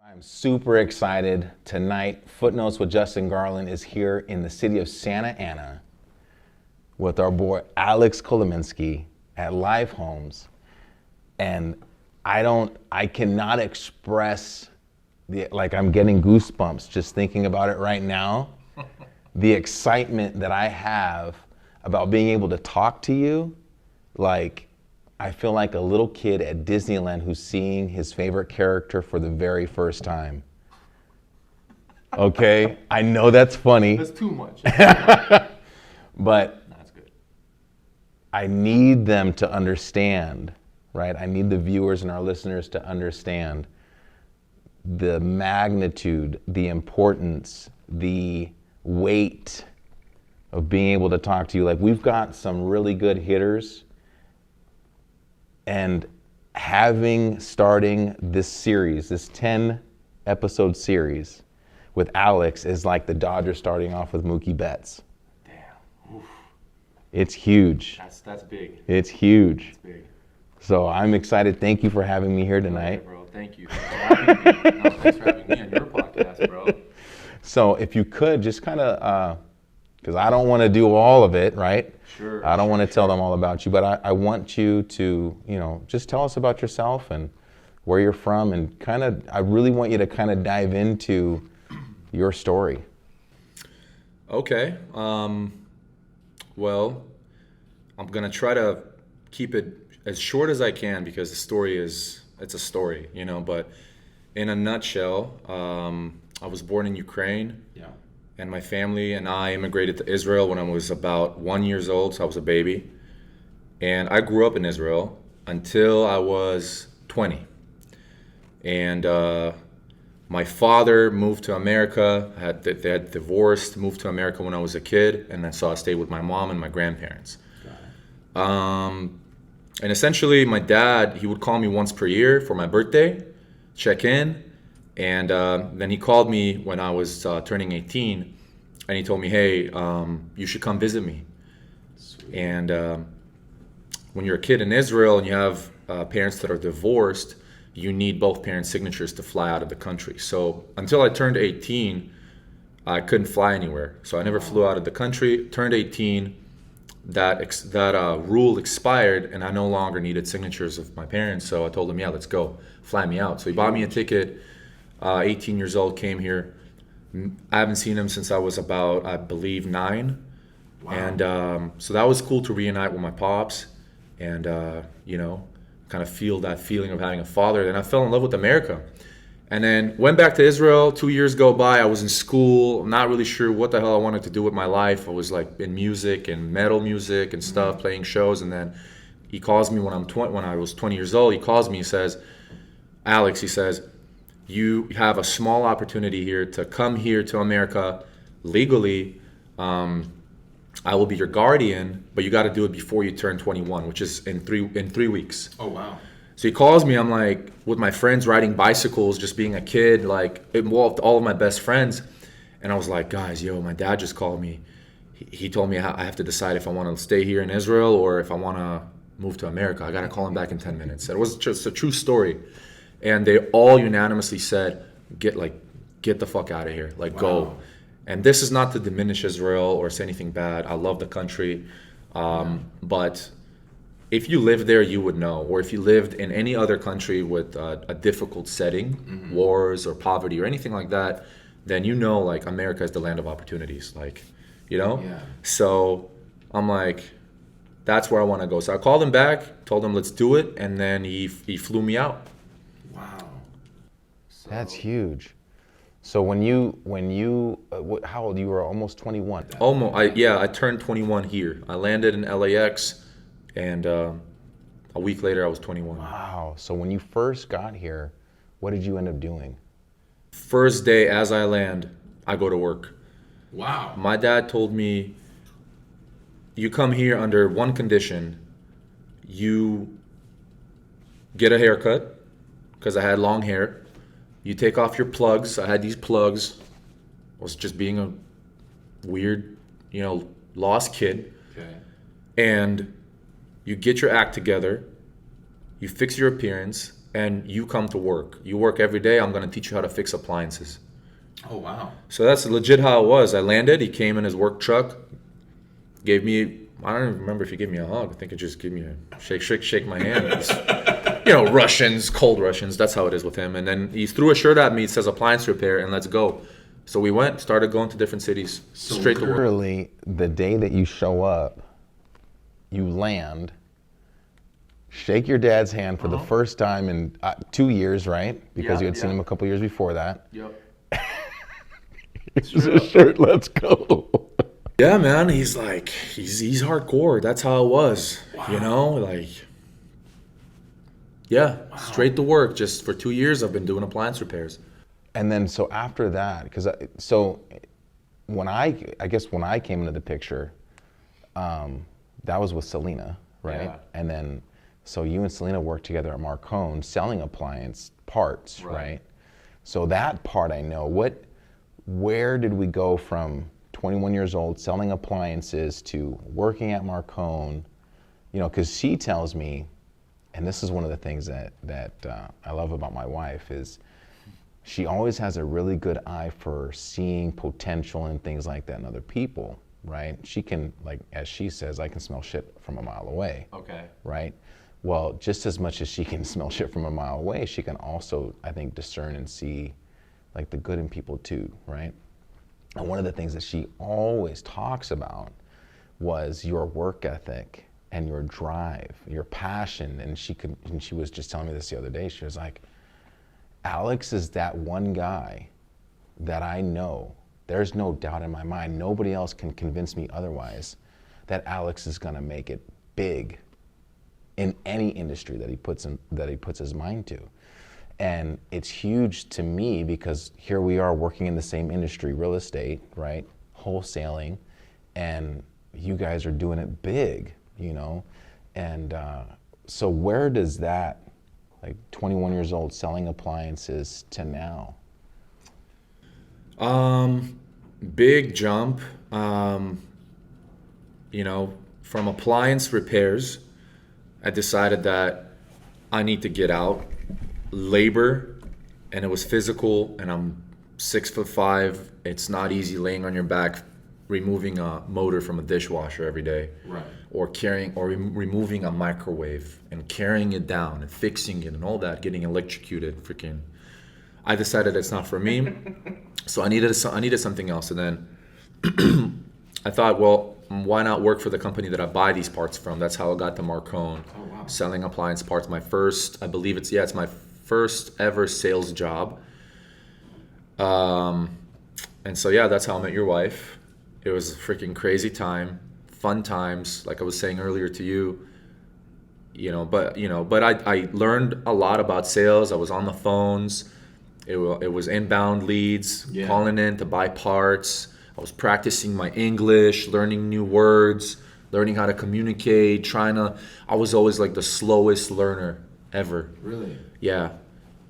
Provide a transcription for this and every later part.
I'm super excited. Tonight, Footnotes with Justin Garland is here in the city of Santa Ana with our boy Alex Kolominsky at Live Homes. And I cannot express I'm getting goosebumps just thinking about it right now. The excitement that I have about being able to talk to you, I feel like a little kid at Disneyland who's seeing his favorite character for the very first time. Okay, I know that's funny. That's too much. But That's good. I need them to understand, right? I need the viewers and our listeners to understand the magnitude, the importance, the weight of being able to talk to you. We've got some really good hitters. And starting this series, this 10 episode series with Alex is like the Dodgers starting off with Mookie Betts. Damn. Oof. It's huge. That's big. It's huge. It's big. So I'm excited. Thank you for having me here tonight. Okay, bro. Thank you. Thanks for having me on your podcast, bro. So if you could just kind of, because I don't want to do all of it, right? Sure. I don't want to tell them all about you, but I want you to, just tell us about yourself and where you're from, and I really want you to kind of dive into your story. Okay. Well, I'm going to try to keep it as short as I can because the story it's a story, but in a nutshell, I was born in Ukraine. Yeah. And my family and I immigrated to Israel when I was about 1 year old, so I was a baby. And I grew up in Israel until I was 20. And my father moved to America. They had divorced, moved to America when I was a kid, and then so I stayed with my mom and my grandparents. And essentially, my dad, he would call me once per year for my birthday, check in. And then he called me when I was turning 18, and he told me, hey, you should come visit me. Sweet. And when you're a kid in Israel and you have parents that are divorced, you need both parents' signatures to fly out of the country. So until I turned 18, I couldn't fly anywhere. So I never flew out of the country. Turned 18, that rule expired, and I no longer needed signatures of my parents. So I told him, yeah, let's go, fly me out. So he bought me a ticket. 18 years old, came here. I haven't seen him since I was about, I believe, 9. Wow. And so that was cool to reunite with my pops and, kind of feel that feeling of having a father. Then I fell in love with America. And then went back to Israel. 2 years go by. I was in school. I'm not really sure what the hell I wanted to do with my life. I was in music and metal music and stuff, playing shows. And then he calls me when I was 20 years old. He calls me, he says, Alex, he says, you have a small opportunity here to come here to America legally. I will be your guardian, but you got to do it before you turn 21, which is in 3 weeks. Oh, wow. So he calls me. I'm with my friends riding bicycles, just being a kid, involved all of my best friends. And I was like, guys, my dad just called me. He told me I have to decide if I want to stay here in Israel or if I want to move to America. I got to call him back in 10 minutes. It was just a true story. And they all unanimously said, get the fuck out of here, go. And this is not to diminish Israel or say anything bad. I love the country. But if you live there, you would know. Or if you lived in any other country with a difficult setting, wars or poverty or anything like that, then America is the land of opportunities, Yeah. So I'm that's where I want to go. So I called him back, told him let's do it, and then he flew me out. Wow. That's huge. So when you how old? You were almost 21. Almost. I turned 21 here. I landed in LAX, and a week later I was 21. Wow. So when you first got here, what did you end up doing? First day as I land, I go to work. Wow. My dad told me, you come here under one condition. You get a haircut, because I had long hair. You take off your plugs. I had these plugs. I was just being a weird, lost kid. Okay. And you get your act together. You fix your appearance. and you come to work. You work every day. I'm going to teach you how to fix appliances. Oh, wow. So that's legit how it was. I landed. He came in his work truck, gave me, I don't even remember if he gave me a hug. I think he just gave me a shake my hand. Russians, cold Russians. That's how it is with him. And then he threw a shirt at me. It says appliance repair, and let's go. So we started going to different cities, straight to work. Literally, the day that you show up, you land, shake your dad's hand for the first time in 2 years, right? Because you had seen him a couple years before that. Yep. Here's a shirt, let's go. Yeah, man. He's like, he's hardcore. That's how it was. Wow. Straight to work. Just for 2 years, I've been doing appliance repairs. And then, so after that, when I came into the picture, that was with Selena, right? Yeah. And then, so you and Selena worked together at Marcone selling appliance parts, right? So that part I know. Where did we go from 21 years old selling appliances to working at Marcone? Because she tells me, and this is one of the things that I love about my wife, is she always has a really good eye for seeing potential and things like that in other people, right? She can, like, as she says, I can smell shit from a mile away. Okay. Right? Well, just as much as she can smell shit from a mile away, she can also, I think, discern and see, like, the good in people too, right? And one of the things that she always talks about was your work ethic and your drive, your passion. And she was just telling me this the other day. She was like, Alex is that one guy that I know, there's no doubt in my mind, nobody else can convince me otherwise, that Alex is gonna make it big in any industry that he puts his mind to. And it's huge to me because here we are working in the same industry, real estate, right? Wholesaling, and you guys are doing it big, And so where does that, like 21 years old selling appliances to now? Big jump. From appliance repairs, I decided that I need to get out. Labor, and it was physical, and I'm 6'5". It's not easy laying on your back, removing a motor from a dishwasher every day, right? Or removing a microwave and carrying it down and fixing it and all that, getting electrocuted. I decided it's not for me, so I needed something else. And then I thought, well, why not work for the company that I buy these parts from? That's how I got to Marcone. Oh, wow. Selling appliance parts. My first, I believe it's my first ever sales job. And so that's how I met your wife. It was a freaking crazy time, fun times, like I was saying earlier to you. But I learned a lot about sales. I was on the phones. It was inbound leads, calling in to buy parts. I was practicing my English, learning new words, learning how to communicate, I was always like the slowest learner ever. Really? Yeah.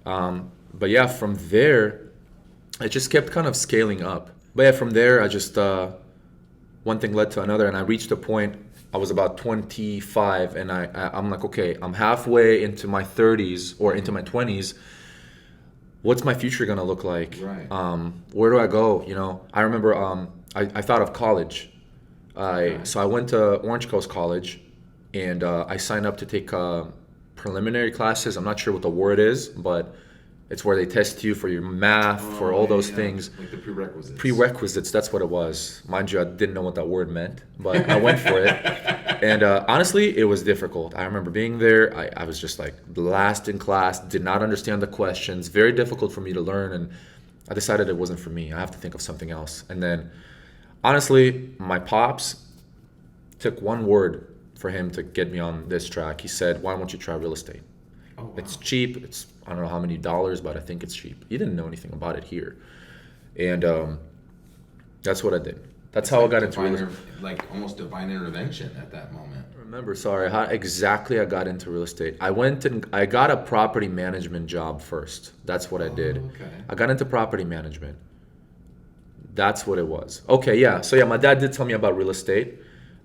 But from there, I just kept kind of scaling up. But from there, I just, one thing led to another, and I reached a point, I was about 25, and I'm like, okay, I'm halfway into my 30s or into my 20s. What's my future gonna look like? Right. Where do I go? I remember I thought of college. So I went to Orange Coast College, and I signed up to take preliminary classes. I'm not sure what the word is, but it's where they test you for your math, for all those things. Like the prerequisites. Prerequisites, that's what it was. Mind you, I didn't know what that word meant, but I went for it. And honestly, it was difficult. I remember being there. I was just like last in class, did not understand the questions, very difficult for me to learn. And I decided it wasn't for me. I have to think of something else. And then honestly, my pops took one word for him to get me on this track. He said, why don't you try real estate? Oh, wow. It's cheap. It's, I don't know how many dollars, but I think it's cheap. He didn't know anything about it here. And that's what I did. That's how I got into real estate. Like almost divine intervention at that moment. Remember, sorry, how exactly I got into real estate. I went and I got a property management job first. That's what I did. Okay. I got into property management. That's what it was. Okay, yeah. So yeah, my dad did tell me about real estate.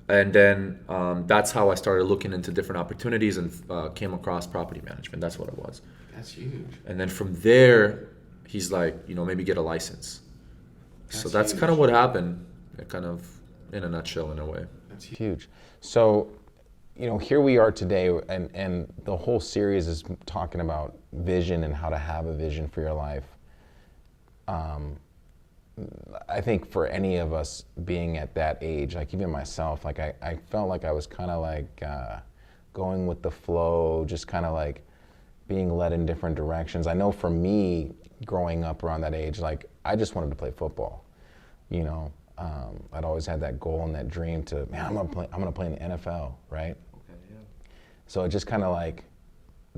And then that's how I started looking into different opportunities and came across property management. That's what it was. That's huge. And then from there, he's like, maybe get a license. So that's huge. kind of what happened, kind of in a nutshell, in a way. That's huge. So, here we are today, and the whole series is talking about vision and how to have a vision for your life. I think for any of us being at that age, like even myself, like I felt like I was kind of like going with the flow, just kind of like being led in different directions. I know for me, growing up around that age, like I just wanted to play football. I'd always had that goal and that dream to, man, I'm gonna play in the NFL, right? Okay, yeah. So it just kind of like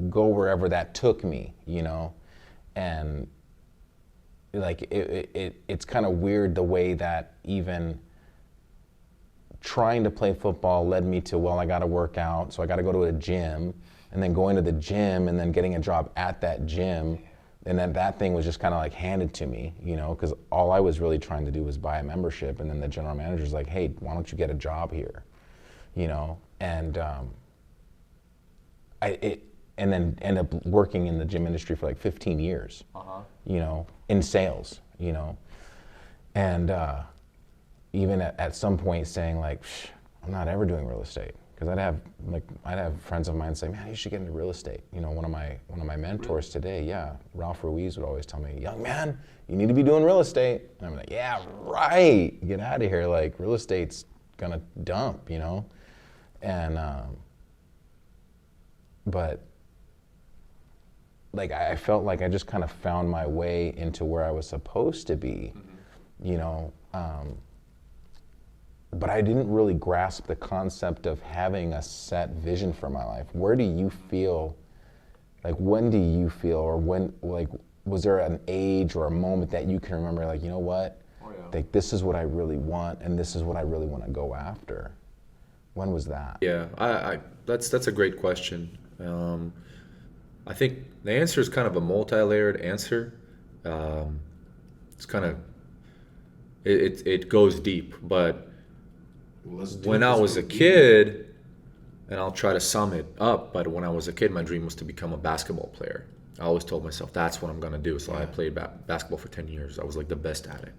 go wherever that took me, and like it's kind of weird the way that even trying to play football led me to, well, I got to work out, so I got to go to a gym, and then going to the gym and then getting a job at that gym, and then that thing was just kind of like handed to me, because all I was really trying to do was buy a membership, and then the general manager's like, hey, why don't you get a job here, and and then end up working in the gym industry for like 15 years, in sales, and even at some point saying like, I'm not ever doing real estate, because I'd have friends of mine say, man, you should get into real estate. One of my mentors today, Ralph Ruiz would always tell me, young man, you need to be doing real estate. And I'm like, yeah, right, get out of here, like real estate's gonna dump, and but like I felt like I just kind of found my way into where I was supposed to be, but I didn't really grasp the concept of having a set vision for my life. Where do you feel, like when do you feel, or when, like, was there an age or a moment that you can remember, like, you know what, like this is what I really want and this is what I really want to go after? When was that? Yeah, that's a great question. I think the answer is kind of a multi-layered answer. It's kind of, it goes deep, but when I was a kid, and I'll try to sum it up, but when I was a kid, my dream was to become a basketball player. I always told myself that's what I'm gonna do. So I played basketball for 10 years. I was like the best at it.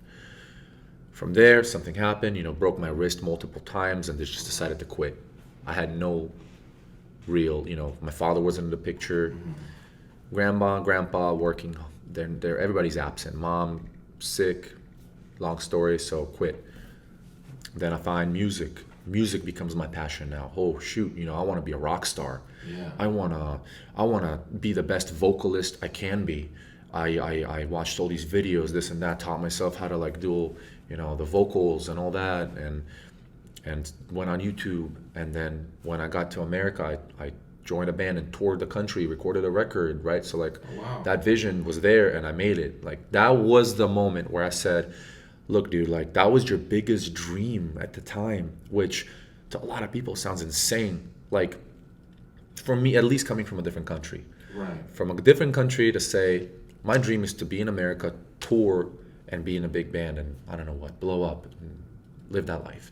From there, something happened, broke my wrist multiple times, and just decided to quit. I had no real, my father wasn't in the picture. Grandpa working, they're everybody's absent. Mom sick, long story, so quit. Then I find music. Music becomes my passion now. Oh shoot, I want to be a rock star. Yeah. I wanna be the best vocalist I can be. I watched all these videos, this and that, taught myself how to like do, the vocals and all that, and went on YouTube. And then when I got to America, I joined a band and toured the country, recorded a record, right? So like that vision was there and I made it. Like that was the moment where I said, look, dude, like that was your biggest dream at the time, which to a lot of people sounds insane. Like for me, at least coming from a different country, from a different country to say, my dream is to be in America, tour and be in a big band and I don't know what, blow up and live that life.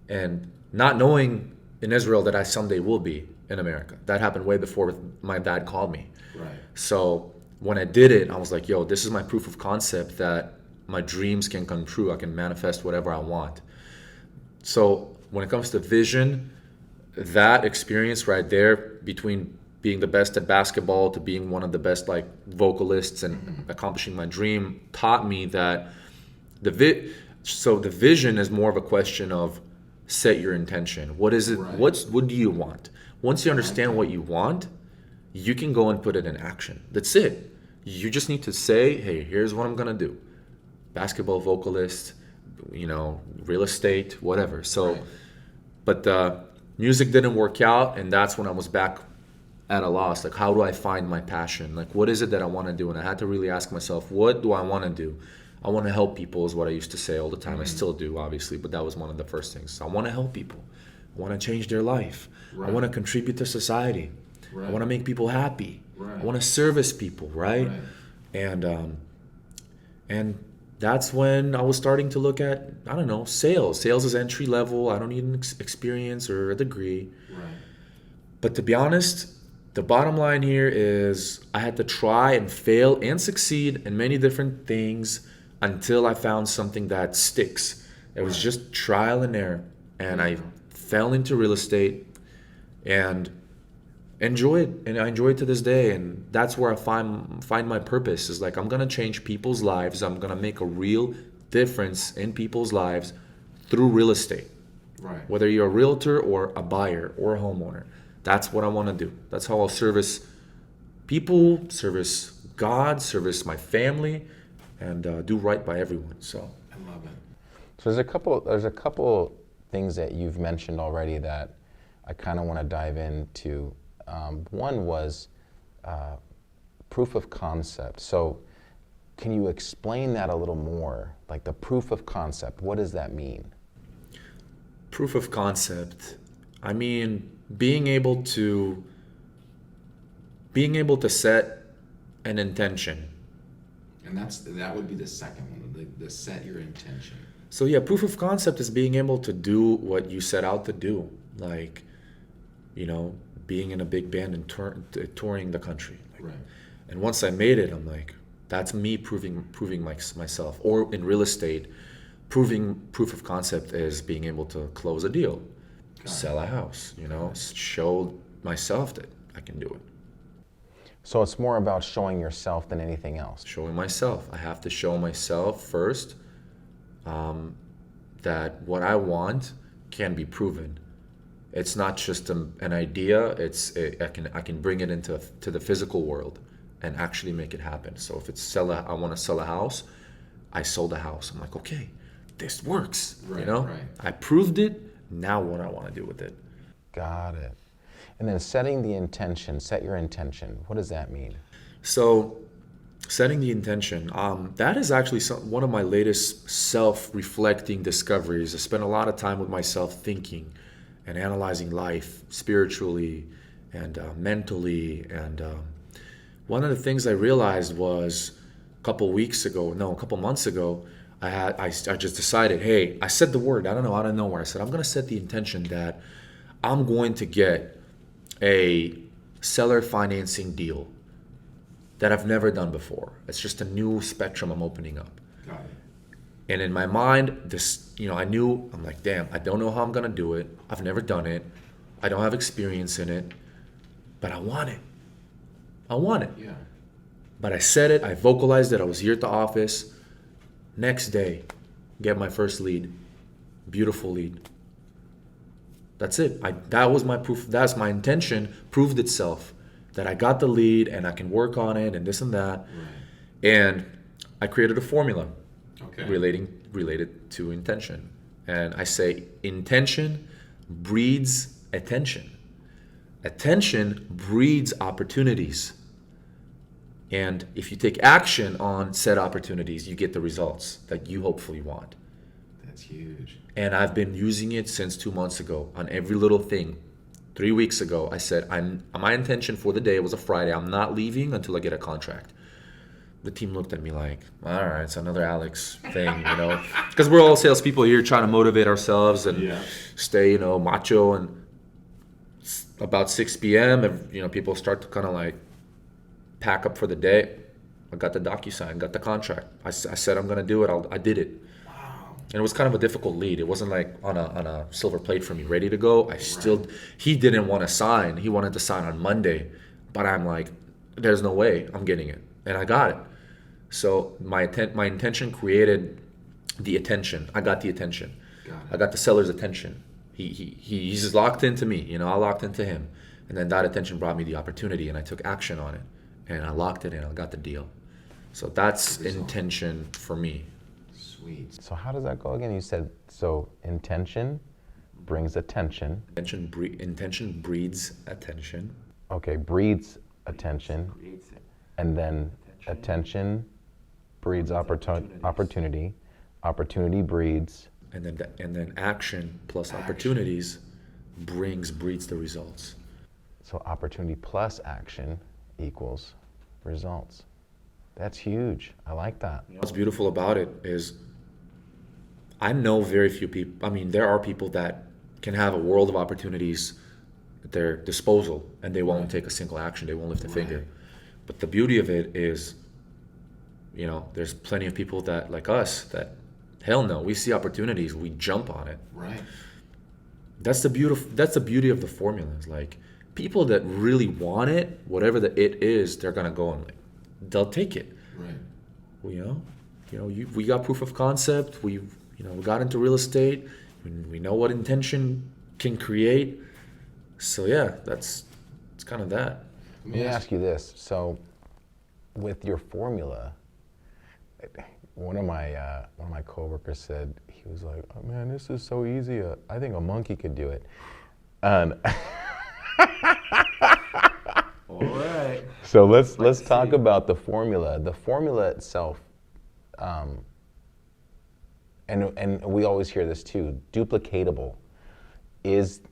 And not knowing in Israel that I someday will be in America. That happened way before my dad called me. Right. So when I did it, I was like, yo, this is my proof of concept that my dreams can come true. I can manifest whatever I want. So when it comes to vision, that experience right there between being the best at basketball to being one of the best like vocalists and accomplishing my dream taught me that the vision is more of a question of set your intention. What is it? Right. What do you want? Once you understand what you want, you can go and put it in action. That's it. You just need to say, hey, here's what I'm gonna do. Basketball vocalist, real estate, whatever. So, but music didn't work out, and that's when I was back at a loss. Like, how do I find my passion? Like, what is it that I want to do? And I had to really ask myself, what do I want to do? I want to help people is what I used to say all the time. I still do, obviously, but that was one of the first things. I want to help people. I want to change their life. I want to contribute to society. I want to make people happy. I want to service people, right? And that's when I was starting to look at, I don't know, sales. Sales is entry level. I don't need an experience or a degree. Right. But to be honest, the bottom line here is I had to try and fail and succeed in many different things until I found something that sticks. It was just trial and error. And I fell into real estate and enjoy it. And I enjoy it to this day. And that's where I find my purpose is like, I'm going to change people's lives. I'm going to make a real difference in people's lives through real estate. Right. Whether you're a realtor or a buyer or a homeowner. That's what I want to do. That's how I'll service people, service God, service my family, and do right by everyone. So I love it. So there's a couple things that you've mentioned already that I kind of want to dive into. One was proof of concept. So can you explain that a little more? Like the proof of concept, what does that mean? Proof of concept. I mean, being able to set an intention. And that would be the second one, the set your intention. So yeah, proof of concept is being able to do what you set out to do. Like, being in a big band and touring the country. Right. And once I made it, I'm like, that's me proving myself. Or in real estate, proof of concept is being able to close a deal, sell a house, show myself that I can do it. So it's more about showing yourself than anything else. Showing myself. I have to show myself first that what I want can be proven. It's not just an idea. I can bring it into the physical world and actually make it happen. So if I want to sell a house, I sold a house. I'm like, okay, this works. Right. I proved it. Now what I want to do with it. Got it. And then set your intention. What does that mean? So setting the intention, that is actually one of my latest self-reflecting discoveries. I spent a lot of time with myself thinking and analyzing life spiritually and mentally. And one of the things I realized was a couple months ago, I just decided, hey, I said the word, I don't know, out of nowhere. I said, I'm going to set the intention that I'm going to get a seller financing deal that I've never done before. It's just a new spectrum I'm opening up. Got it. And in my mind, I'm like, damn, I don't know how I'm going to do it. I've never done it. I don't have experience in it, but I want it. Yeah. But I said it, I vocalized it. I was here at the office. Next day, get my first lead. Beautiful lead. That's it. That was my proof. That's my intention. Proved itself that I got the lead and I can work on it and this and that. Right. And I created a formula Okay. related to intention. And I say intention breeds attention. Attention breeds opportunities. And if you take action on said opportunities, you get the results that you hopefully want. That's huge. And I've been using it since 2 months ago on every little thing. 3 weeks ago, I said, my intention for the day, it was a Friday, I'm not leaving until I get a contract. The team looked at me like, all right, it's another Alex thing, Because we're all salespeople here trying to motivate ourselves and stay, macho. And about 6 p.m., people start to kind of like pack up for the day. I got the DocuSign, got the contract. I said I'm going to do it. I did it. And it was kind of a difficult lead. It wasn't like on a silver plate for me, ready to go. He didn't want to sign. He wanted to sign on Monday. But I'm like, there's no way I'm getting it. And I got it. So my intention created the attention. I got the attention. I got the seller's attention. He's locked into me. I locked into him. And then that attention brought me the opportunity, and I took action on it. And I locked it in. I got the deal. So that's intention for me. Sweet. So how does that go again? You said, so intention brings attention. Intention breeds attention. Okay, breeds attention. And then attention breeds opportunity. Opportunity breeds. And then action plus opportunities breeds the results. So opportunity plus action equals results. That's huge. I like that. What's beautiful about it is I know very few people. I mean, there are people that can have a world of opportunities at their disposal and they won't take a single action. They won't lift a finger. But the beauty of it is, there's plenty of people that, like us, that hell no, we see opportunities, we jump on it. Right. That's the beauty of the formula. Is like people that really want it, whatever the it is, they're gonna go and they'll take it. Right. We got proof of concept. We got into real estate. We know what intention can create. So yeah, it's kind of that. Let me ask you this. So, with your formula, one of my coworkers said, he was like, "Oh man, this is so easy. I think a monkey could do it." And All right. so let's talk about the formula. The formula itself, and we always hear this too. Duplicatable is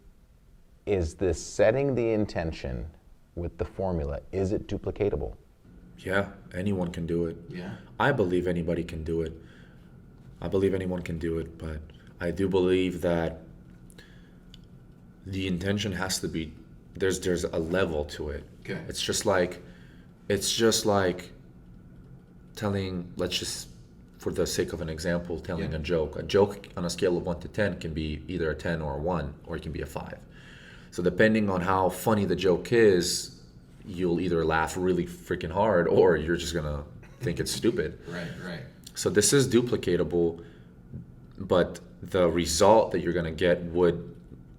this setting the intention with the formula. Is it duplicatable? Yeah, anyone can do it. Yeah. I believe anybody can do it. I believe anyone can do it, but I do believe that the intention has to be there's a level to it. Okay. It's just like telling, let's just for the sake of an example, telling a joke. A joke on a scale of 1 to 10 can be either a 10 or a 1, or it can be a 5. So depending on how funny the joke is, you'll either laugh really freaking hard or you're just gonna think it's stupid. Right. So this is duplicatable, but the result that you're gonna get would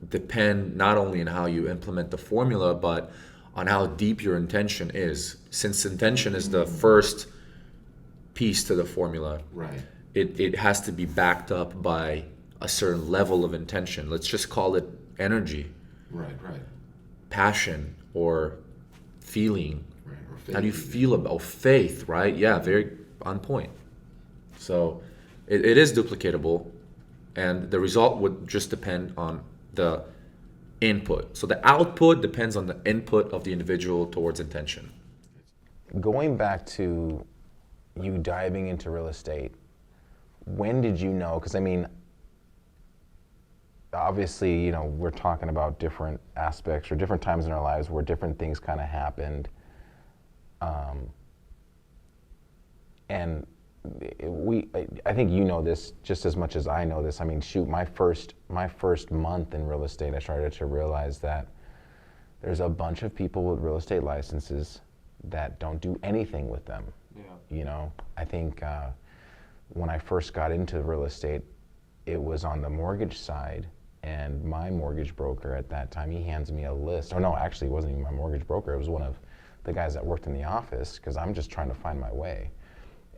depend not only on how you implement the formula, but on how deep your intention is. Since intention is the first piece to the formula, Right. it has to be backed up by a certain level of intention. Let's just call it energy, Right. passion, or feeling. Right. Or How do you faith. feel about faith, right? Yeah, very on point. So it is duplicatable, and the result would just depend on the input. So the output depends on the input of the individual towards intention. Going back to you diving into real estate, when did you know? Because I mean, obviously, we're talking about different aspects or different times in our lives where different things kind of happened. And I think you know this just as much as I know this. I mean, shoot, my first month in real estate, I started to realize that there's a bunch of people with real estate licenses that don't do anything with them. Yeah. I think when I first got into real estate, it was on the mortgage side, and my mortgage broker at that time, he hands me a list. Oh no, actually, it wasn't even my mortgage broker. It was one of the guys that worked in the office, because I'm just trying to find my way.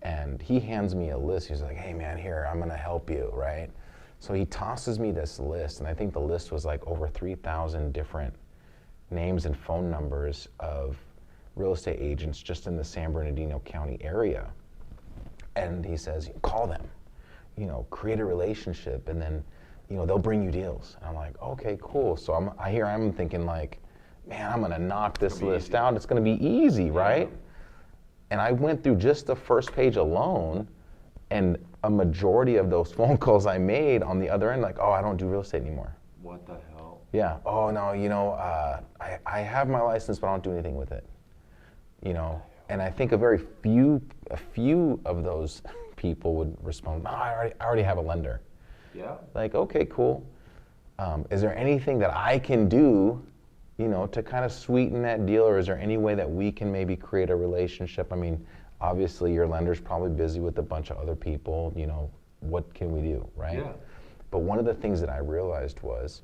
And he hands me a list. He's like, "Hey man, here, I'm gonna help you," right? So he tosses me this list, and I think the list was like over 3,000 different names and phone numbers of real estate agents just in the San Bernardino County area. And he says, "Call them, create a relationship, and then, they'll bring you deals." And I'm like, "Okay, cool." So I'm thinking like, man, I'm gonna knock this list out. It's gonna be easy, right? And I went through just the first page alone, and a majority of those phone calls I made on the other end, like, "Oh, I don't do real estate anymore." What the hell? Yeah. "Oh no, I have my license, but I don't do anything with it." And I think a few of those people would respond, "No, I already have a lender." Yeah. Like, okay, cool. Is there anything that I can do, to kind of sweeten that deal, or is there any way that we can maybe create a relationship? I mean, obviously your lender's probably busy with a bunch of other people, what can we do, right? Yeah. But one of the things that I realized was,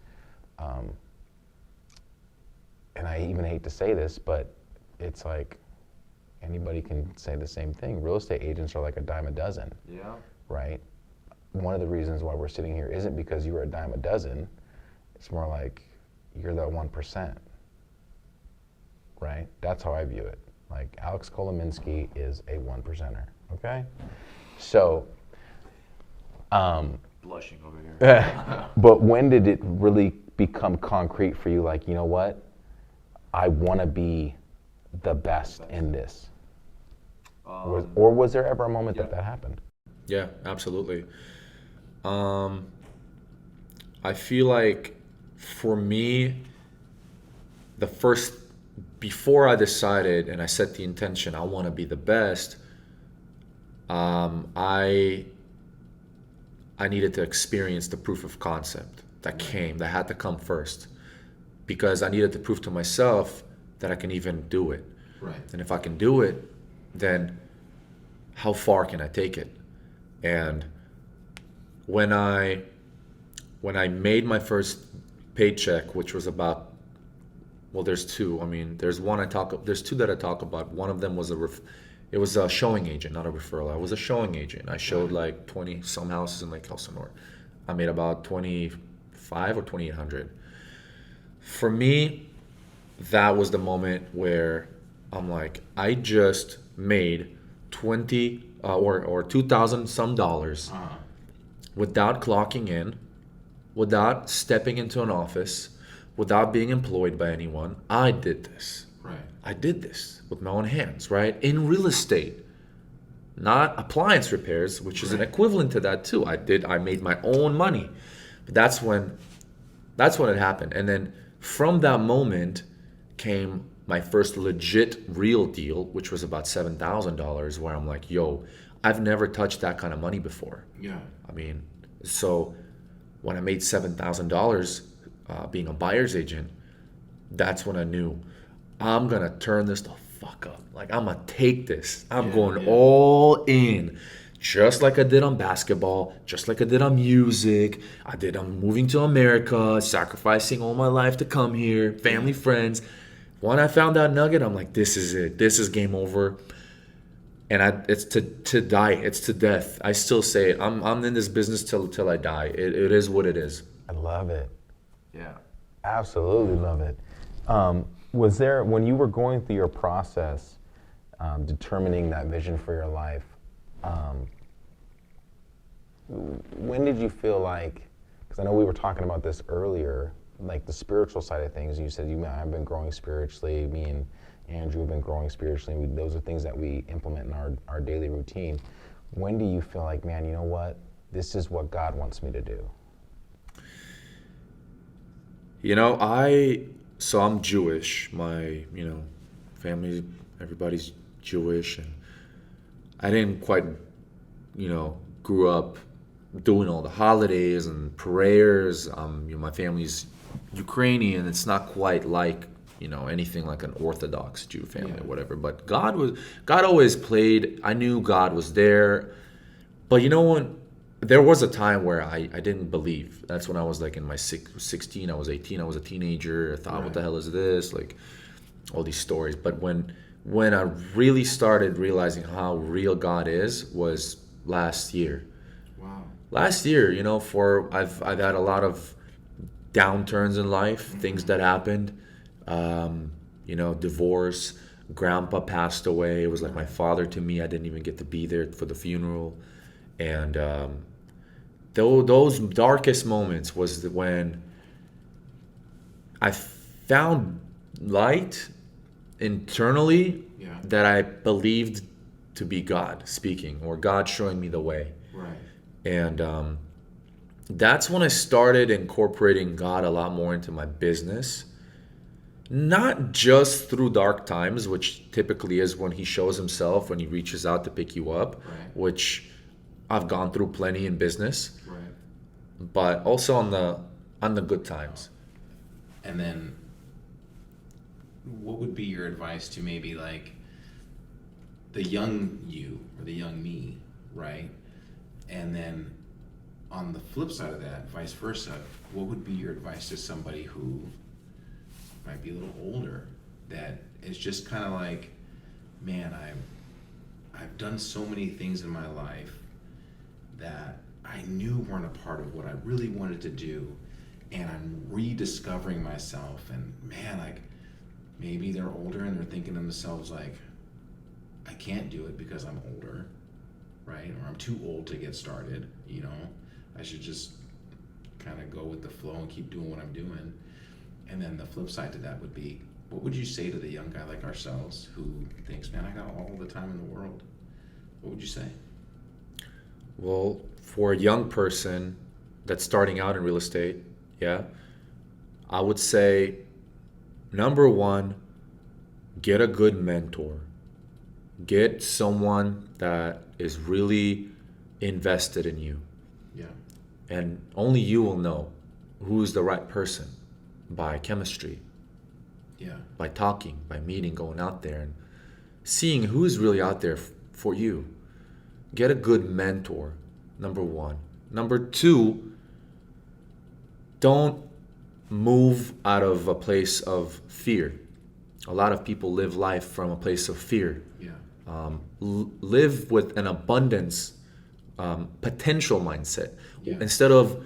and I even hate to say this, but it's like anybody can say the same thing. Real estate agents are like a dime a dozen, Yeah. right? One of the reasons why we're sitting here isn't because you were a dime a dozen. It's more like you're the 1%, right? That's how I view it. Like Alex Kolominsky is a 1%er, okay? So, Blushing over here. but when did it really become concrete for you? Like, you know what? I want to be the best in this. Was there ever a moment that happened? Yeah, absolutely. I feel like for me, the first, before I decided and I set the intention, I want to be the best, I needed to experience the proof of concept that had to come first, because I needed to prove to myself that I can even do it. Right. And if I can do it, then how far can I take it? And when I made my first paycheck, which was about, well, there's two. I mean, there's two that I talk about. One of them was it was a showing agent, not a referral. I was a showing agent. I showed like 20 some houses in Lake Elsinore. I made about 25 or 2,800. For me, that was the moment where I'm like, I just made 20 or 2,000 some dollars without clocking in, without stepping into an office, without being employed by anyone. I did this. Right. I did this with my own hands, right? In real estate, not appliance repairs, which is an equivalent to that too. I made my own money. But that's when it happened. And then from that moment came my first legit real deal, which was about $7,000, where I'm like, yo, I've never touched that kind of money before. Yeah. I mean, so when I made $7,000 being a buyer's agent, that's when I knew I'm going to turn this the fuck up. Like, I'm going to take this. I'm going all in. Just like I did on basketball, just like I did on music. I'm moving to America, sacrificing all my life to come here, family, friends. When I found that nugget, I'm like, this is it. This is game over. And it's to die. It's to death. I still say it. I'm in this business till I die. It is what it is. I love it. Yeah. Absolutely love it. Was there, when you were going through your process, determining that vision for your life, when did you feel like, because I know we were talking about this earlier, like the spiritual side of things, you said I've been growing spiritually, me and Andrew have been growing spiritually, those are things that we implement in our daily routine. When do you feel like, man, you know what, this is what God wants me to do? You know, so I'm Jewish. My, family, everybody's Jewish, and I didn't quite, grew up doing all the holidays and prayers. My family's Ukrainian. It's not quite like, anything like an Orthodox Jew family or whatever. But God always played. I knew God was there. But there was a time where I didn't believe. That's when I was like in my 16, I was 18, I was a teenager. I thought, what the hell is this? Like all these stories. But when I really started realizing how real God is was last year. Wow. Last year, I've had a lot of downturns in life, things that happened. Divorce, grandpa passed away. It was like my father to me. I didn't even get to be there for the funeral. And those darkest moments was when I found light internally that I believed to be God speaking, or God showing me the way. Right. And that's when I started incorporating God a lot more into my business. Not just through dark times, which typically is when he shows himself, when he reaches out to pick you up, which I've gone through plenty in business. Right. But also on the good times. And then what would be your advice to maybe like the young you or the young me, right? And then on the flip side of that, vice versa, what would be your advice to somebody who might be a little older, that is just kind of like, man, I've done so many things in my life that I knew weren't a part of what I really wanted to do, and I'm rediscovering myself, and man, like maybe they're older and they're thinking to themselves like, I can't do it because I'm older, right? Or I'm too old to get started, I should just kind of go with the flow and keep doing what I'm doing. And then the flip side to that would be, what would you say to the young guy like ourselves who thinks, man, I got all the time in the world? What would you say? Well, for a young person that's starting out in real estate, yeah, I would say, number one, get a good mentor. Get someone that is really invested in you. Yeah. And only you will know who's the right person by chemistry, Yeah. by talking, by meeting, going out there and seeing who's really out there for you. Get a good mentor, number one. Number two, don't move out of a place of fear. A lot of people live life from a place of fear. Yeah. Live with an abundance potential mindset. Yeah. Instead of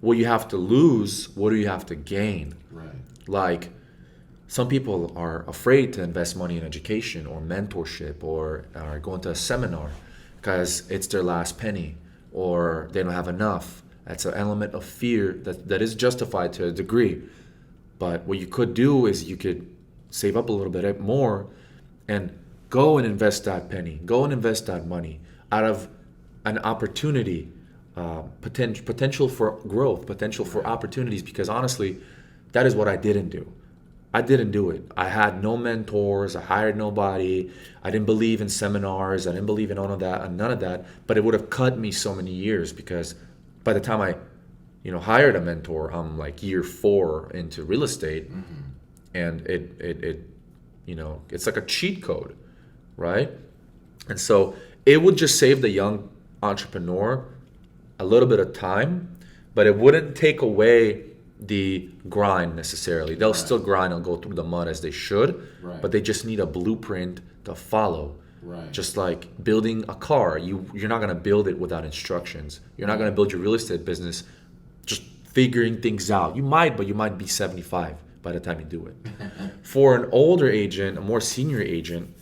what you have to lose, what do you have to gain? Right. Like, some people are afraid to invest money in education or mentorship or going to a seminar because it's their last penny or they don't have enough. That's an element of fear that is justified to a degree. But what you could do is you could save up a little bit more and go and invest that penny, go and invest that money out of an opportunity, potential for growth, potential for opportunities, because honestly, that is what I didn't do. I didn't do it. I had no mentors, I hired nobody, I didn't believe in seminars, I didn't believe in none of that, but it would have cut me so many years because by the time I hired a mentor, I'm like year 4 into real estate, and it it's like a cheat code, right? And so it would just save the young entrepreneur a little bit of time, but it wouldn't take away the grind necessarily. They'll still grind and go through the mud as they should, but they just need a blueprint to follow. Right. Just like building a car, you're not going to build it without instructions. You're not going to build your real estate business just figuring things out. You might, but you might be 75 by the time you do it. For an older agent, a more senior agent,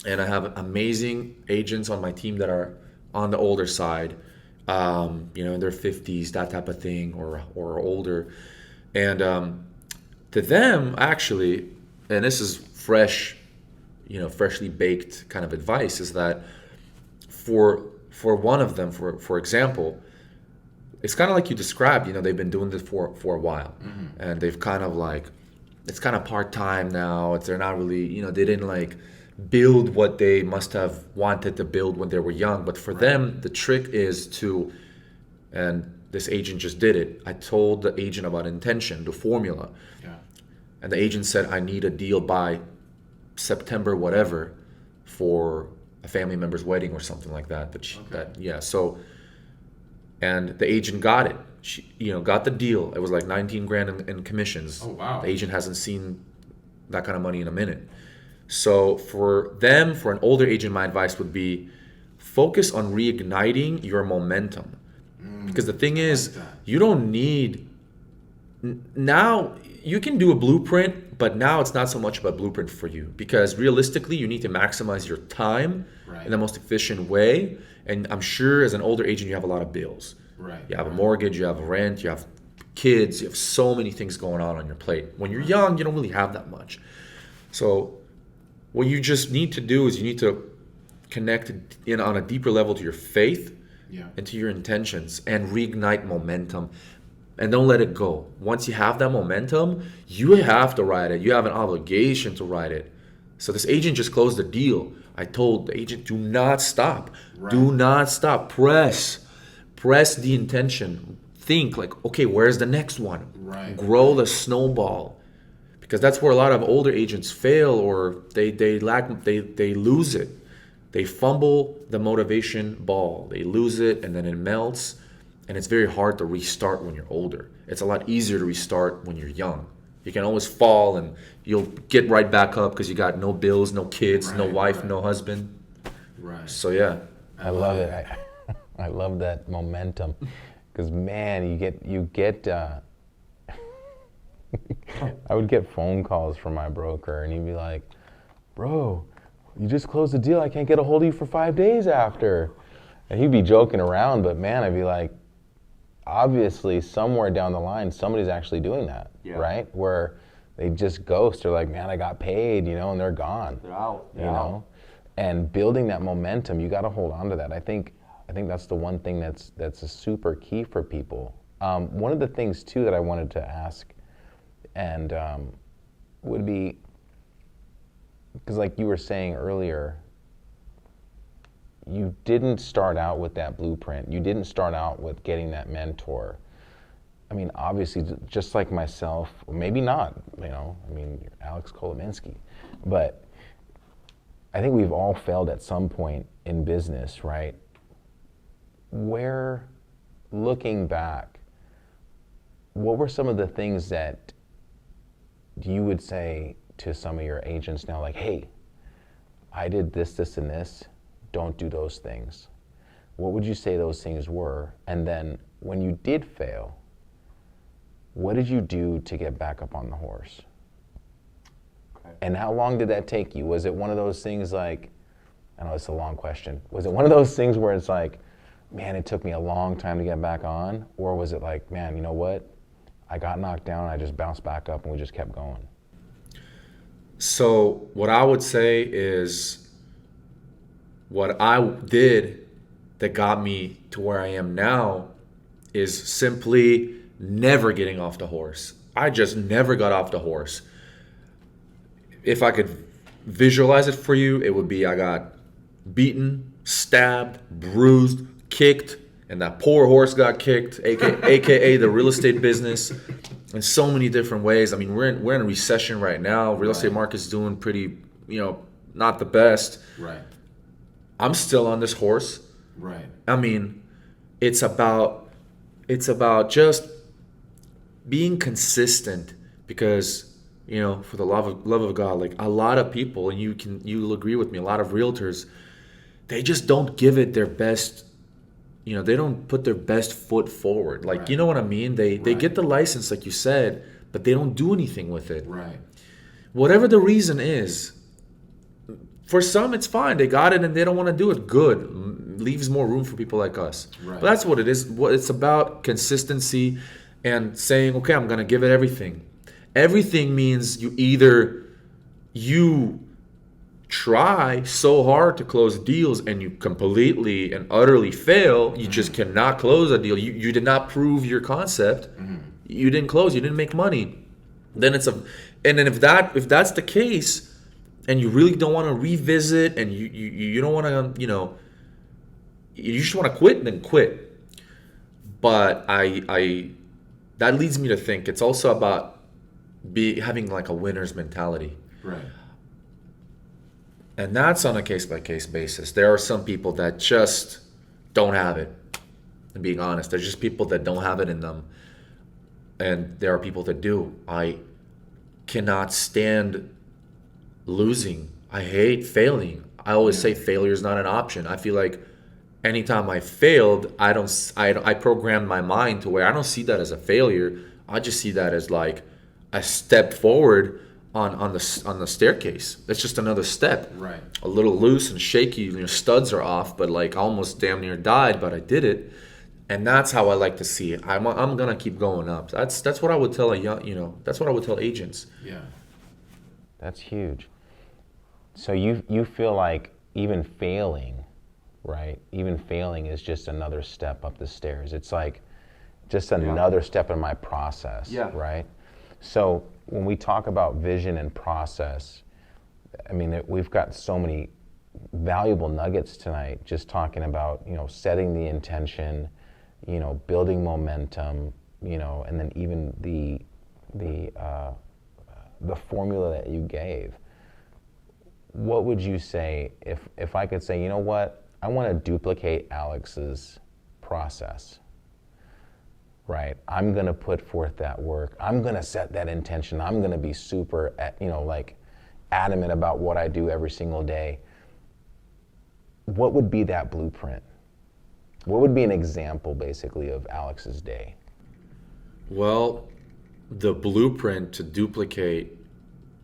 and I have amazing agents on my team that are on the older side, in their 50s, that type of thing, or older. And to them, actually, and this is freshly baked kind of advice, is that for one of them, for example, it's kind of like you described, they've been doing this for a while, and they've kind of like, it's kind of part-time now. They're not really, they didn't like build what they must have wanted to build when they were young. But for them, the trick is to, and this agent just did it. I told the agent about intention, the formula. Yeah. And the agent said, I need a deal by September, whatever, for a family member's wedding or something like that. So, and the agent got it. She, got the deal. It was like 19 grand in commissions. Oh, wow. The agent hasn't seen that kind of money in a minute. So for them, for an older agent, my advice would be focus on reigniting your momentum. Because the thing is, you don't need, now you can do a blueprint, but now it's not so much about blueprint for you, because realistically you need to maximize your time in the most efficient way. And I'm sure as an older agent, you have a lot of bills. Right. You have a mortgage, you have a rent, you have kids, you have so many things going on your plate. When you're young, you don't really have that much. So what you just need to do is you need to connect on a deeper level to your faith and to your intentions and reignite momentum, and don't let it go. Once you have that momentum, you have to ride it. You have an obligation to ride it. So this agent just closed the deal. I told the agent, do not stop. Right. Do not stop. Press the intention. Think like, okay, where's the next one? Right. Grow the snowball. Because that's where a lot of older agents fail, or they lose it. They fumble the motivation ball. They lose it, and then it melts, and it's very hard to restart when you're older. It's a lot easier to restart when you're young. You can always fall, and you'll get right back up because you got no bills, no kids, no wife, no husband. Right. So yeah. I love it. I love that momentum, because man, you get. I would get phone calls from my broker, and he'd be like, "Bro, you just closed the deal. I can't get a hold of you for 5 days after." And he'd be joking around, but man, I'd be like, obviously somewhere down the line, somebody's actually doing that, right? Where they just ghost. They're like, man, I got paid, and they're gone. They're out. You know, and building that momentum, you got to hold on to that. I think that's the one thing that's a super key for people. One of the things too that I wanted to ask, and would be, because like you were saying earlier, you didn't start out with that blueprint. You didn't start out with getting that mentor. I mean, obviously, just like myself, or maybe not, you're Alex Kolominsky, but I think we've all failed at some point in business, right? Where, looking back, what were some of the things that you would say to some of your agents now, like, hey, I did this, this, and this, don't do those things? What would you say those things were? And then when you did fail, what did you do to get back up on the horse? Okay. And how long did that take you? Was it one of those things like, I know it's a long question, was it one of those things where it's like, man, it took me a long time to get back on? Or was it like, man, you know what? I got knocked down, I just bounced back up and we just kept going? So what I would say is what I did that got me to where I am now is simply never getting off the horse. I just never got off the horse. If I could visualize it for you, it would be I got beaten, stabbed, bruised, kicked, and that poor horse got kicked, aka the real estate business, in so many different ways. I mean, we're in a recession right now. Real estate market's doing pretty, not the best. Right. I'm still on this horse. Right. I mean, it's about just being consistent, because for the love of God, like a lot of people, and you'll agree with me, a lot of realtors, they just don't give it their best. They don't put their best foot forward. Like, you know what I mean? They get the license, like you said, but they don't do anything with it. Right. Whatever the reason is, for some it's fine. They got it and they don't want to do it. Good. Leaves more room for people like us. Right. But that's what it is. What it's about, consistency and saying, okay, I'm going to give it everything. Everything means you try so hard to close deals and you completely and utterly fail. You just cannot close a deal. You did not prove your concept. You didn't close. You didn't make money. Then and then if that's the case, and you really don't want to revisit, and you don't want to, you just want to quit, then quit. But I that leads me to think it's also about having like a winner's mentality. Right. And that's on a case-by-case basis. There are some people that just don't have it. And being honest, there's just people that don't have it in them. And there are people that do. I cannot stand losing. I hate failing. I always say failure is not an option. I feel like anytime I failed, I programmed my mind to where I don't see that as a failure. I just see that as like a step forward on the staircase. That's just another step. Right. A little loose and shaky, your studs are off, but like almost damn near died, but I did it. And that's how I like to see it. I'm gonna keep going up. That's what I would tell that's what I would tell agents. Yeah. That's huge. So you feel like even failing, right? Even failing is just another step up the stairs. It's like just another step in my process, right? So when we talk about vision and process, I mean, we've got so many valuable nuggets tonight, just talking about, setting the intention, building momentum, and then even the formula that you gave. What would you say if I could say, you know what, I want to duplicate Alex's process? Right, I'm gonna put forth that work. I'm gonna set that intention. I'm gonna be super, adamant about what I do every single day. What would be that blueprint? What would be an example, basically, of Alex's day? Well, the blueprint to duplicate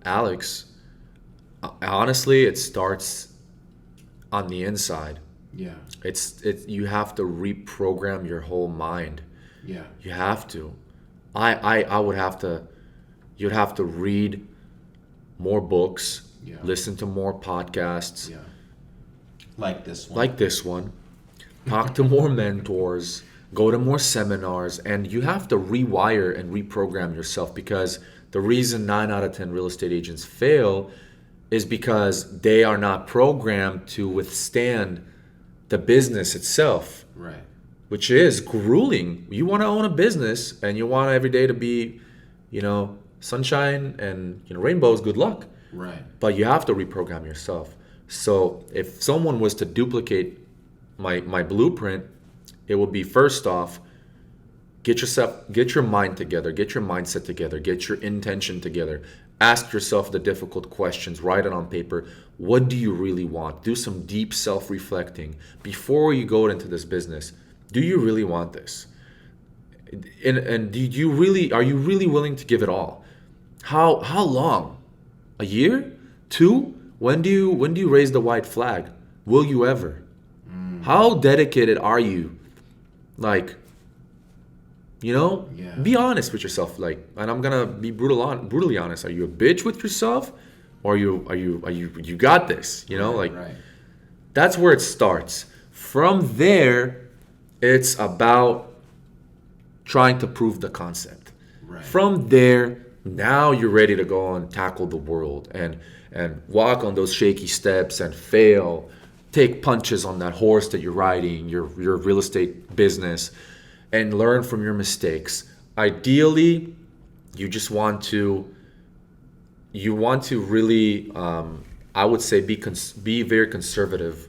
Alex, honestly, it starts on the inside. Yeah. It's you have to reprogram your whole mind. Yeah. You have to. I would have to you'd have to read more books, Yeah. listen to more podcasts Yeah. Like this one. like this one, talk to more mentors, go to more seminars, and you have to rewire and reprogram yourself, because the reason 9 out of 10 real estate agents fail is because they are not programmed to withstand the business itself, Right. which is grueling. You want to own a business and you want every day to be, sunshine and rainbows, good luck. Right. But you have to reprogram yourself. So if someone was to duplicate my blueprint, it would be, first off, get your mind together, get your mindset together, get your intention together. Ask yourself the difficult questions, write it on paper. What do you really want? Do some deep self-reflecting before you go into this business. Do you really want this? And are you really willing to give it all? How long? A year? 2? When do you raise the white flag? Will you ever? How dedicated are you? Yeah. Be honest with yourself. And I'm gonna be brutally honest. Are you a bitch with yourself, or you got this? Right. That's where it starts. From there, it's about trying to prove the concept. Right. From there, now you're ready to go and tackle the world and walk on those shaky steps and fail. Take punches on that horse that you're riding, your real estate business, and learn from your mistakes. Ideally, you just want to really, I would say, be very conservative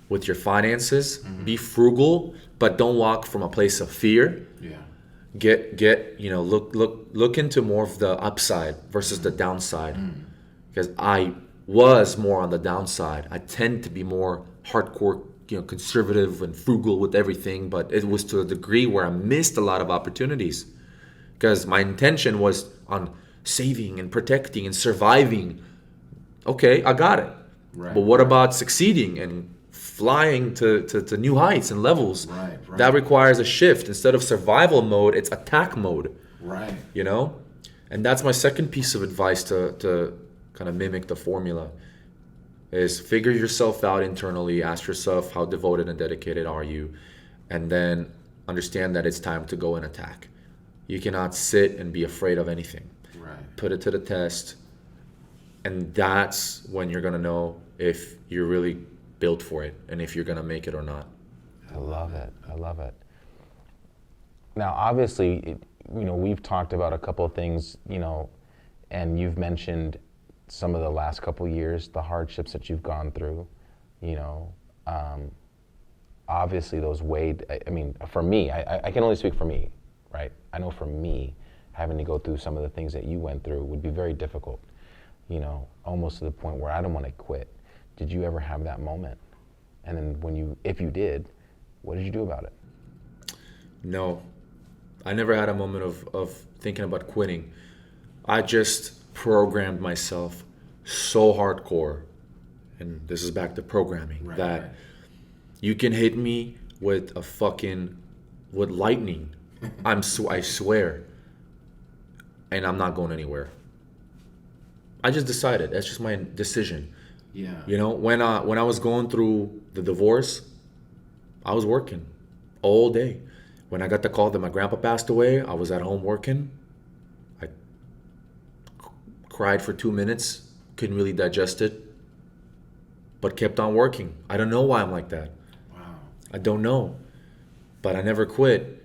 with your finances. Mm-hmm. Be frugal, but don't walk from a place of fear. Yeah. Look into more of the upside versus the downside. Because I was more on the downside. I tend to be more hardcore, conservative and frugal with everything, but it was to a degree where I missed a lot of opportunities because my intention was on saving and protecting and surviving. Okay, I got it. Right. But what about succeeding and flying to new heights and levels? Right. That requires a shift. Instead of survival mode, it's attack mode. Right. And that's my second piece of advice to kind of mimic the formula is figure yourself out internally. Ask yourself, how devoted and dedicated are you? And then understand that it's time to go and attack. You cannot sit and be afraid of anything. Right. Put it to the test. And that's when you're going to know if you're really built for it and if you're going to make it or not. I love it. Now, obviously, we've talked about a couple of things, and you've mentioned some of the last couple of years, the hardships that you've gone through, obviously those weighed. For me, I can only speak for me, right? I know for me, having to go through some of the things that you went through would be very difficult, almost to the point where I don't want to quit. Did you ever have that moment? And then if you did, what did you do about it? No, I never had a moment of thinking about quitting. I just programmed myself so hardcore, and this is back to programming, that you can hit me with with lightning. I swear, and I'm not going anywhere. I just decided. That's just my decision. Yeah. When I was going through the divorce, I was working all day. When I got the call that my grandpa passed away, I was at home working. I cried for 2 minutes, couldn't really digest it, but kept on working. I don't know why I'm like that. Wow. I don't know, but I never quit.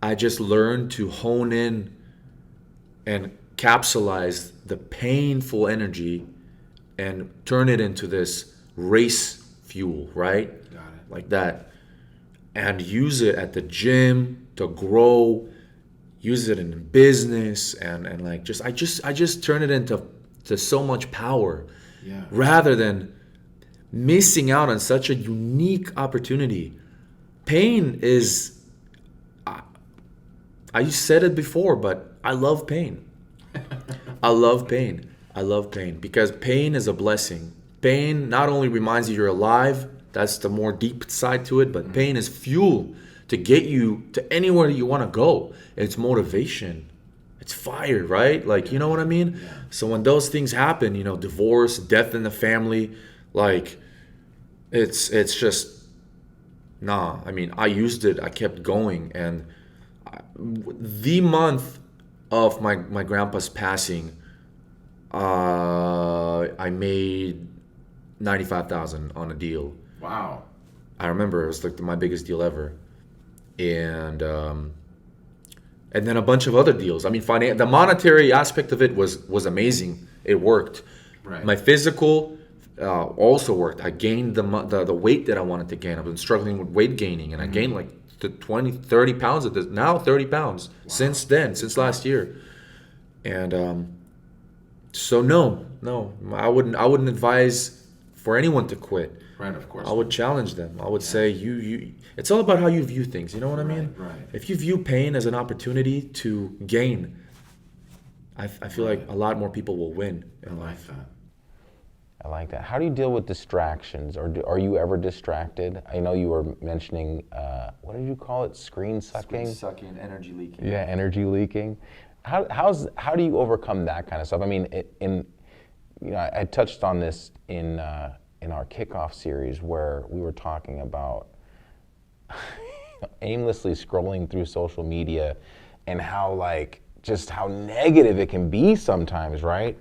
I just learned to hone in and capsulize the painful energy and turn it into this race fuel, right? Got it. Like that. And use it at the gym to grow, use it in business, and I just turn it into so much power. Yeah. Rather than missing out on such a unique opportunity. Pain is, I said it before, but I love pain. I love pain because pain is a blessing. Pain not only reminds you you're alive, that's the more deep side to it, but pain is fuel to get you to anywhere that you want to go. It's motivation. it's fire, right? Like, you know what I mean? Yeah. So when those things happen, you know, divorce, death in the family, like it's just, nah. I mean, I used it, I kept going. And the month of my grandpa's passing, I made 95,000 on a deal. Wow. I remember it was like my biggest deal ever. And then a bunch of other deals. I mean, the monetary aspect of it was amazing. It worked. Right. My physical also worked. I gained the weight that I wanted to gain. I've been struggling with weight gaining, and I gained like to 20, 30 pounds at this. Now 30 pounds since then, since last year. And so no, I wouldn't advise for anyone to quit. Right, of course. I would challenge them. I would say you. It's all about how you view things. You know what I mean? Right. If you view pain as an opportunity to gain, I feel like a lot more people will win in life. I like that. How do you deal with distractions, or are you ever distracted? I know you were mentioning, what did you call it? Screen sucking? Screen sucking, energy leaking. Yeah, energy leaking. How do you overcome that kind of stuff? I mean, I touched on this in our kickoff series where we were talking about aimlessly scrolling through social media and how negative it can be sometimes, right?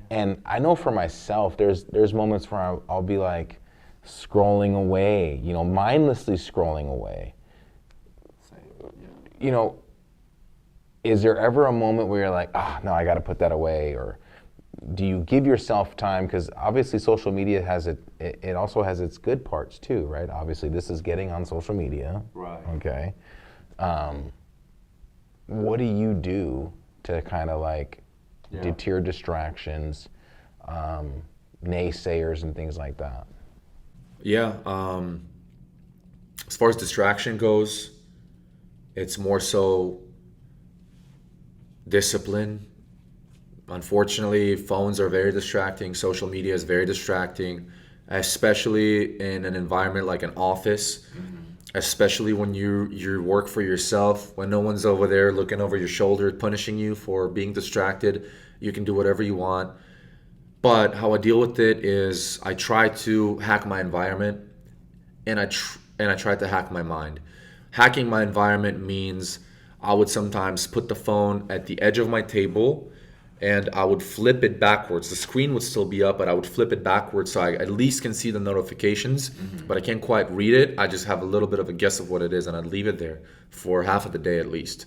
And I know for myself, there's moments where I'll be like scrolling away, mindlessly scrolling away. Is there ever a moment where you're like, no, I got to put that away? Or do you give yourself time? Because obviously social media it also has its good parts too, right? Obviously this is getting on social media. Right. Okay. What do you do to kind of deter distractions, naysayers and things like that? Yeah. As far as distraction goes, it's more so discipline. Unfortunately, phones are very distracting. Social media is very distracting, especially in an environment like an office, especially when you work for yourself, when no one's over there looking over your shoulder, punishing you for being distracted. You can do whatever you want. But how I deal with it is I try to hack my environment, and I try to hack my mind. Hacking my environment means I would sometimes put the phone at the edge of my table and I would flip it backwards. The screen would still be up, but I would flip it backwards so I at least can see the notifications, but I can't quite read it. I just have a little bit of a guess of what it is, and I'd leave it there for half of the day at least.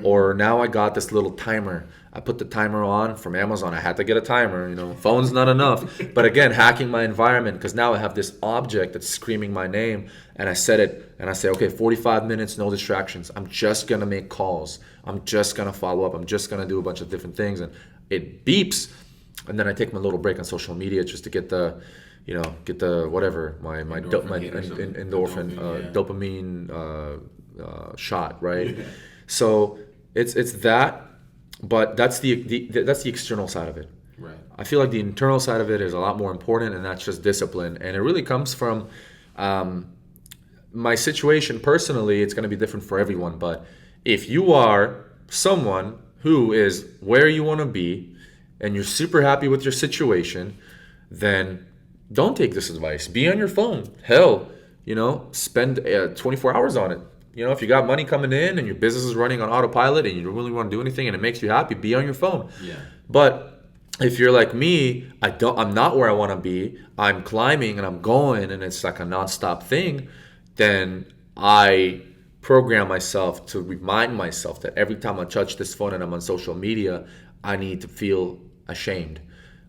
Or now I got this little timer. I put the timer on from Amazon. I had to get a timer, phone's not enough. But again, hacking my environment, because now I have this object that's screaming my name, and I set it and I say, okay, 45 minutes, no distractions. I'm just gonna make calls. I'm just gonna follow up. I'm just gonna do a bunch of different things. And it beeps, and then I take my little break on social media just to get the whatever, my endorphin, dopamine shot, right? Yeah. So it's that, but that's the external side of it. Right. I feel like the internal side of it is a lot more important, and that's just discipline. And it really comes from my situation personally. It's going to be different for everyone, but if you are someone who is where you want to be and you're super happy with your situation, then don't take this advice. Be on your phone. Hell, spend 24 hours on it. If you got money coming in and your business is running on autopilot and you don't really want to do anything and it makes you happy, be on your phone. Yeah. But if you're like me, I'm not where I want to be. I'm climbing and I'm going and it's like a nonstop thing. Then I program myself to remind myself that every time I touch this phone and I'm on social media, I need to feel ashamed.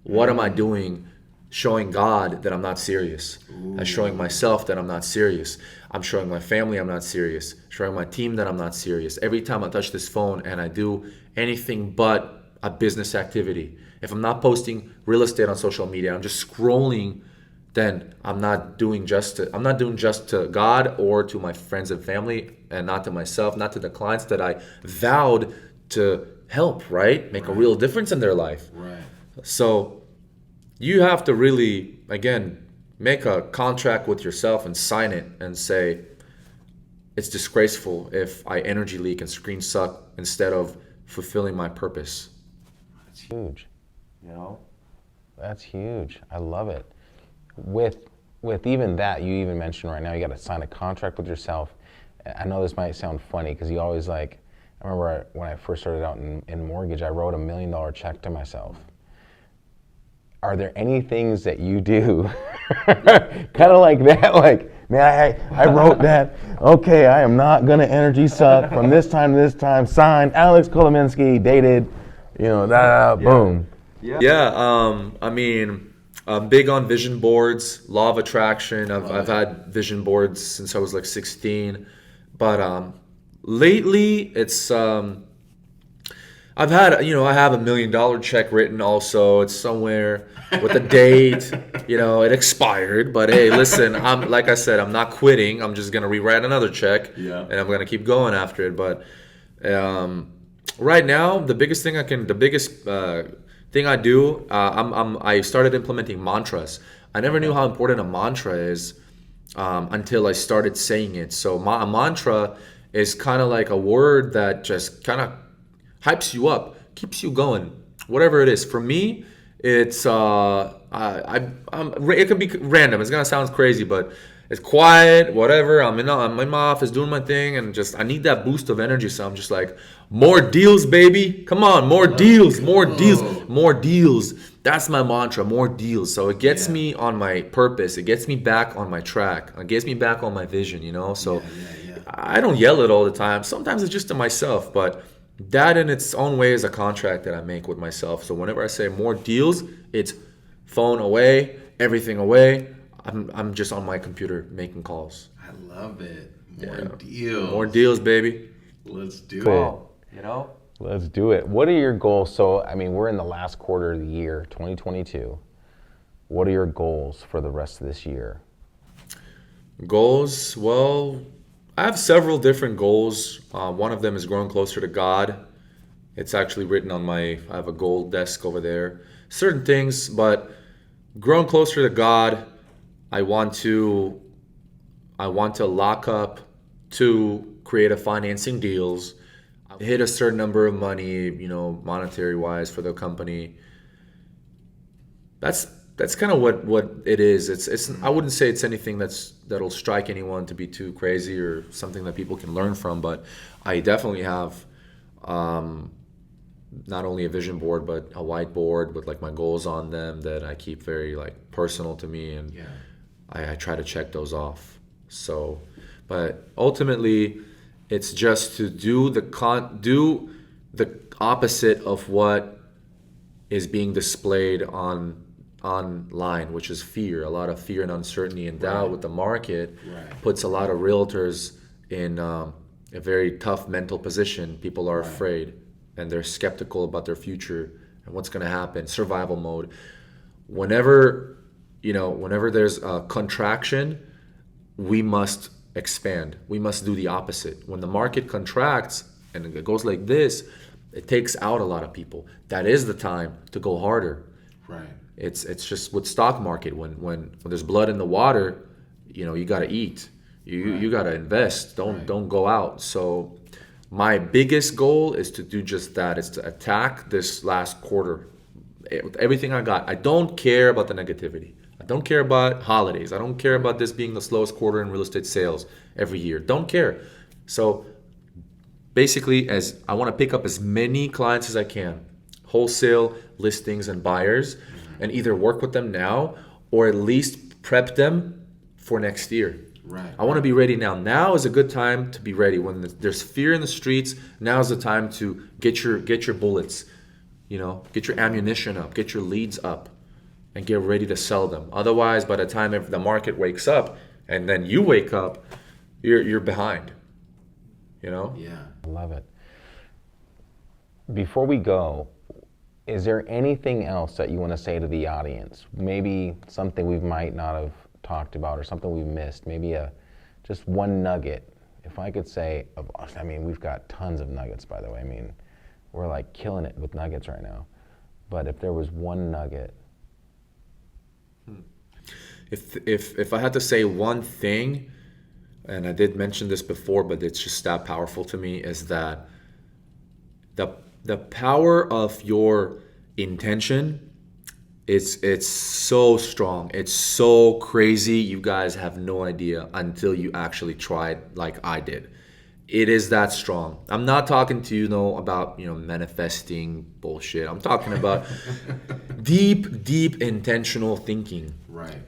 What am I doing? Showing God that I'm not serious. I'm showing myself that I'm not serious. I'm showing my family I'm not serious. Showing my team that I'm not serious. Every time I touch this phone and I do anything but a business activity. If I'm not posting real estate on social media, I'm just scrolling, then I'm not doing just to God or to my friends and family, and not to myself, not to the clients that I vowed to help, right? Make a real difference in their life. Right. So you have to really, again, make a contract with yourself and sign it and say, it's disgraceful if I energy leak and screen suck instead of fulfilling my purpose. That's huge. You know? That's huge. I love it. With even that, you even mentioned right now, you got to sign a contract with yourself. I know this might sound funny because you always like, I remember when I first started out in mortgage, I wrote $1 million check to myself. Are there any things that you do kind of like that? Like, man, I wrote that. Okay, I am not going to energy suck from this time to this time. Signed, Alex Kolominsky, dated, boom. Yeah, I mean, I'm big on vision boards, law of attraction. I've had vision boards since I was like 16. But lately, it's I have $1 million check written also. It's somewhere with a date. It expired. But hey, listen, like I said, I'm not quitting. I'm just gonna rewrite another check, and I'm gonna keep going after it. But right now, the biggest thing I do, I started implementing mantras. I never knew how important a mantra is until I started saying it. So a mantra is kind of like a word that just kind of hypes you up, keeps you going, whatever it is. For me, it's it can be random. It's gonna sound crazy, but it's quiet, whatever. I'm in my office doing my thing, and I need that boost of energy. So I'm just like, more deals, baby. Come on, more deals, more deals, more deals. That's my mantra, more deals. So it gets me on my purpose. It gets me back on my track. It gets me back on my vision, So I don't yell it all the time. Sometimes it's just to myself, but that in its own way is a contract that I make with myself. So whenever I say more deals, it's phone away, everything away. I'm just on my computer making calls. I love it. More deals. More deals, baby. Let's do it. Let's do it. What are your goals? So, I mean, we're in the last quarter of the year, 2022. What are your goals for the rest of this year? Goals? Well, I have several different goals. One of them is growing closer to God. It's actually written on I have a gold desk over there. Certain things, but growing closer to God, I want to lock up to creative financing deals, hit a certain number of money, monetary wise for the company. That's kind of what it is. It's I wouldn't say it's anything that'll strike anyone to be too crazy or something that people can learn from, but I definitely have not only a vision board but a whiteboard with like my goals on them that I keep very like personal to me, and I try to check those off. So, but ultimately, it's just to do the opposite of what is being displayed online, which is fear. A lot of fear and uncertainty and doubt with the market puts a lot of realtors in a very tough mental position. People are afraid and they're skeptical about their future and what's going to happen. Survival mode. Whenever there's a contraction, we must expand. We must do the opposite. When the market contracts and it goes like this, it takes out a lot of people. That is the time to go harder. Right. It's just with stock market, when there's blood in the water, you got to eat. You got to invest. Don't go out. So my biggest goal is to do just that. It's to attack this last quarter with everything I got. I don't care about the negativity. I don't care about holidays. I don't care about this being the slowest quarter in real estate sales every year. Don't care. So basically, as I want to pick up as many clients as I can, wholesale, listings, and buyers, and either work with them now or at least prep them for next year. Right. I want to be ready now. Now is a good time to be ready. When there's fear in the streets, now is the time to get your bullets, get your ammunition up, get your leads up, and get ready to sell them. Otherwise, by the time the market wakes up and then you wake up, you're behind. Yeah. I love it. Before we go, is there anything else that you want to say to the audience? Maybe something we might not have talked about or something we've missed. Maybe just one nugget. If I could say, we've got tons of nuggets, by the way. I mean, we're like killing it with nuggets right now. But if there was one nugget. If I had to say one thing, and I did mention this before, but it's just that powerful to me, is that The power of your intention, it's so strong. It's so crazy. You guys have no idea until you actually try it like I did. It is that strong. I'm not talking to about manifesting bullshit. I'm talking about deep intentional thinking. Right.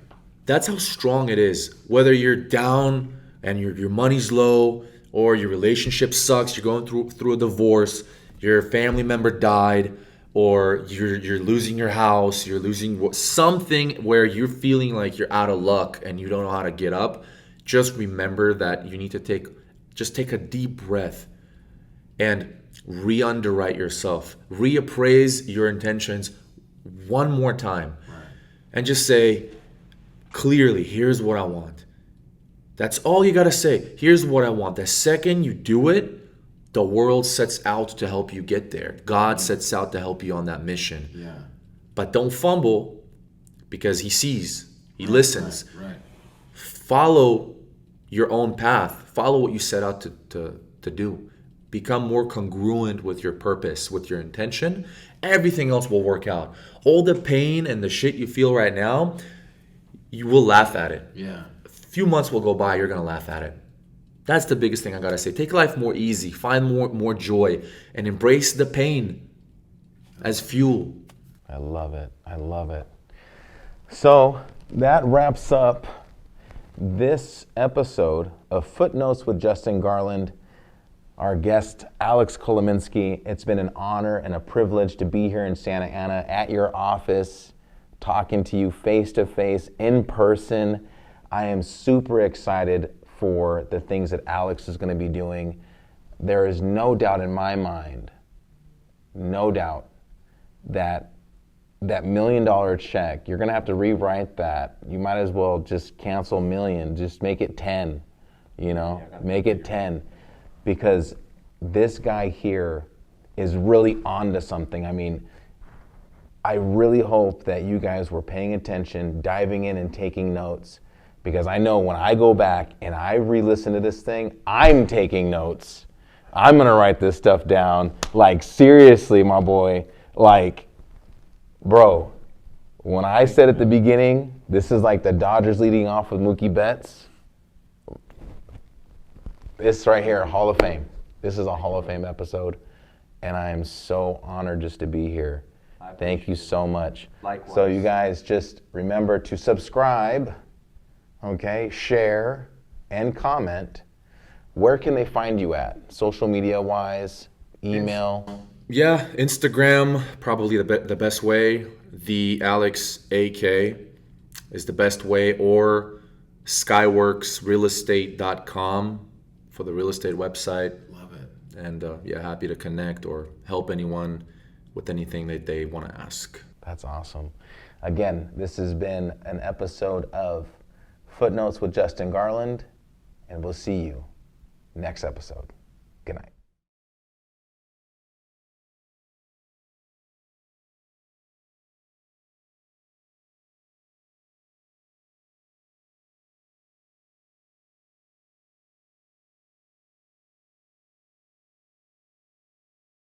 That's how strong it is. Whether you're down and your money's low, or your relationship sucks, you're going through a divorce, your family member died, or you're losing your house, you're losing something where you're feeling like you're out of luck and you don't know how to get up. Just remember that you need to take a deep breath and re-underwrite yourself. Reappraise your intentions one more time. Right. And just say, clearly, here's what I want. That's all you got to say. Here's what I want. The second you do it, the world sets out to help you get there. God sets out to help you on that mission. Yeah. But don't fumble, because he sees, he listens. Right. Follow your own path. Follow what you set out to do. Become more congruent with your purpose, with your intention. Everything else will work out. All the pain and the shit you feel right now, you will laugh at it. Yeah. A few months will go by, you're gonna laugh at it. That's the biggest thing I gotta say. Take life more easy, find more joy, and embrace the pain as fuel. I love it. I love it. So that wraps up this episode of Footnotes with Justin Garland, our guest, Alex Kolominsky. It's been an honor and a privilege to be here in Santa Ana at your office, talking to you face to face, in person. I am super excited for the things that Alex is going to be doing. There is no doubt in my mind, no doubt, that $1 million check, you're going to have to rewrite that. You might as well just cancel $1 million. Just make it 10, make it 10. Because this guy here is really onto something. I mean, I really hope that you guys were paying attention, diving in and taking notes. Because I know when I go back and I re-listen to this thing, I'm taking notes. I'm going to write this stuff down. Like, seriously, my boy. Like, bro, when I said at the beginning, this is like the Dodgers leading off with Mookie Betts, this right here, Hall of Fame. This is a Hall of Fame episode, and I am so honored just to be here. Thank you so much. Likewise. So you guys just remember to subscribe, okay, share, and comment. Where can they find you at? Social media-wise, email? Yeah, Instagram, probably the best way. The Alex AK is the best way, or skyworksrealestate.com for the real estate website. Love it. And happy to connect or help anyone with anything that they want to ask. That's awesome. Again, this has been an episode of Footnotes with Justin Garland, and we'll see you next episode. Good night.